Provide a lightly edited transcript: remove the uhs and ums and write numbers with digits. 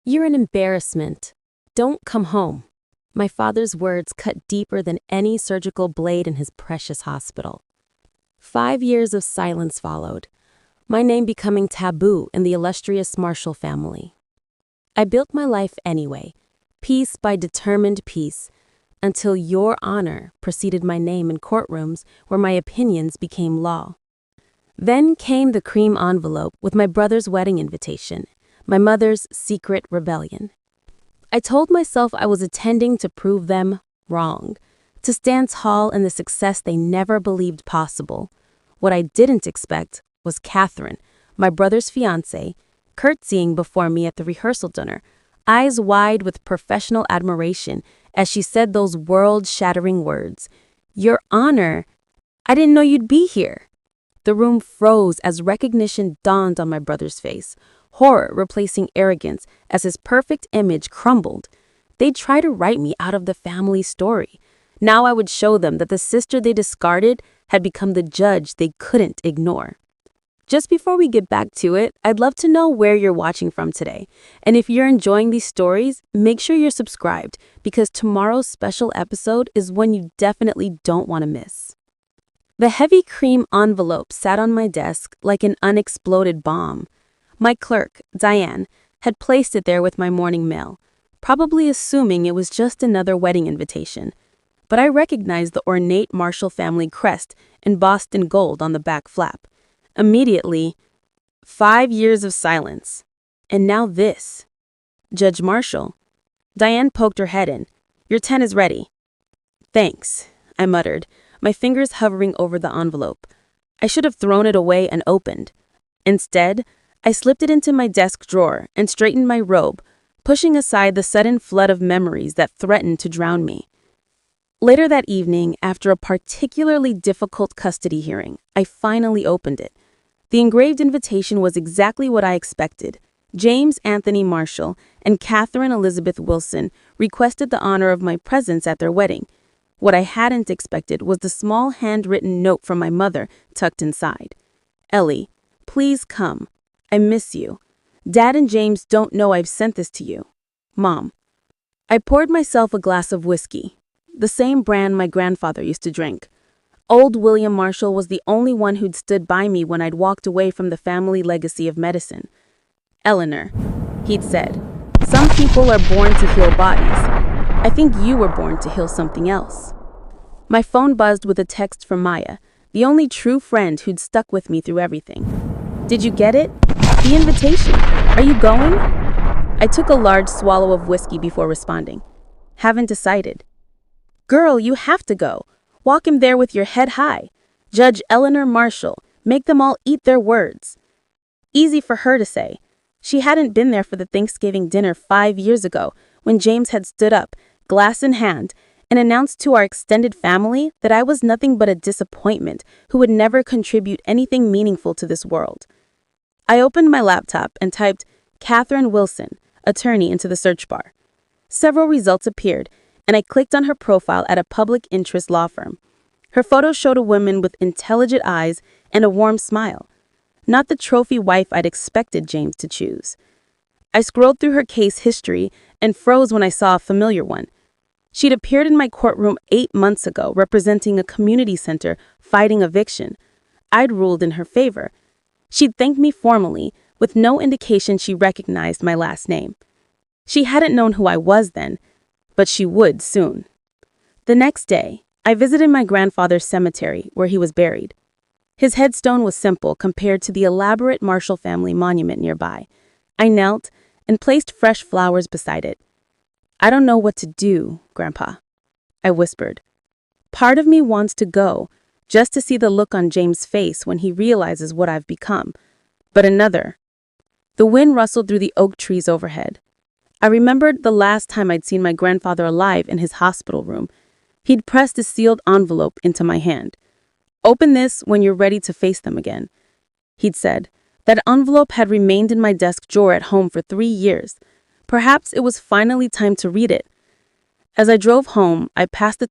You're an embarrassment. Don't come home. My father's words cut deeper than any surgical blade in his precious hospital. 5 years of silence followed, my name becoming taboo in the illustrious Marshall family. I built my life anyway, piece by determined piece, until Your Honor preceded my name in courtrooms where my opinions became law. Then came the cream envelope with my brother's wedding invitation, my mother's secret rebellion. I told myself I was attending to prove them wrong, to stand tall in the success they never believed possible. What I didn't expect was Catherine, my brother's fiancée, curtsying before me at the rehearsal dinner, eyes wide with professional admiration as she said those world-shattering words, "Your Honor, I didn't know you'd be here." The room froze as recognition dawned on my brother's face, horror replacing arrogance as his perfect image crumbled. They'd try to write me out of the family story. Now I would show them that the sister they discarded had become the judge they couldn't ignore. Just before we get back to it, I'd love to know where you're watching from today. And if you're enjoying these stories, make sure you're subscribed because tomorrow's special episode is one you definitely don't want to miss. The heavy cream envelope sat on my desk like an unexploded bomb. My clerk, Diane, had placed it there with my morning mail, probably assuming it was just another wedding invitation. But I recognized the ornate Marshall family crest embossed in gold on the back flap. Immediately, 5 years of silence. And now this. Judge Marshall. Diane poked her head in. "Your 10 is ready." "Thanks," I muttered, my fingers hovering over the envelope. I should have thrown it away and opened. Instead, I slipped it into my desk drawer and straightened my robe, pushing aside the sudden flood of memories that threatened to drown me. Later that evening, after a particularly difficult custody hearing, I finally opened it. The engraved invitation was exactly what I expected. James Anthony Marshall and Catherine Elizabeth Wilson requested the honor of my presence at their wedding. What I hadn't expected was the small handwritten note from my mother tucked inside. "Ellie, please come. I miss you. Dad and James don't know I've sent this to you. Mom." I poured myself a glass of whiskey, the same brand my grandfather used to drink. Old William Marshall was the only one who'd stood by me when I'd walked away from the family legacy of medicine. "Eleanor," he'd said, "some people are born to heal bodies. I think you were born to heal something else." My phone buzzed with a text from Maya, the only true friend who'd stuck with me through everything. "Did you get it? The invitation. Are you going?" I took a large swallow of whiskey before responding. "Haven't decided." "Girl, you have to go. Walk him there with your head high. Judge Eleanor Marshall. Make them all eat their words." Easy for her to say. She hadn't been there for the Thanksgiving dinner 5 years ago when James had stood up, glass in hand, and announced to our extended family that I was nothing but a disappointment who would never contribute anything meaningful to this world. I opened my laptop and typed Catherine Wilson, attorney, into the search bar. Several results appeared, and I clicked on her profile at a public interest law firm. Her photo showed a woman with intelligent eyes and a warm smile, not the trophy wife I'd expected James to choose. I scrolled through her case history and froze when I saw a familiar one. She'd appeared in my courtroom 8 months ago representing a community center fighting eviction. I'd ruled in her favor. She'd thanked me formally, with no indication she recognized my last name. She hadn't known who I was then, but she would soon. The next day, I visited my grandfather's cemetery where he was buried. His headstone was simple compared to the elaborate Marshall family monument nearby. I knelt and placed fresh flowers beside it. "I don't know what to do, Grandpa," I whispered. "Part of me wants to go, just to see the look on James' face when he realizes what I've become. But another." The wind rustled through the oak trees overhead. I remembered the last time I'd seen my grandfather alive in his hospital room. He'd pressed a sealed envelope into my hand. "Open this when you're ready to face them again," he'd said. That envelope had remained in my desk drawer at home for 3 years. Perhaps it was finally time to read it. As I drove home, I passed the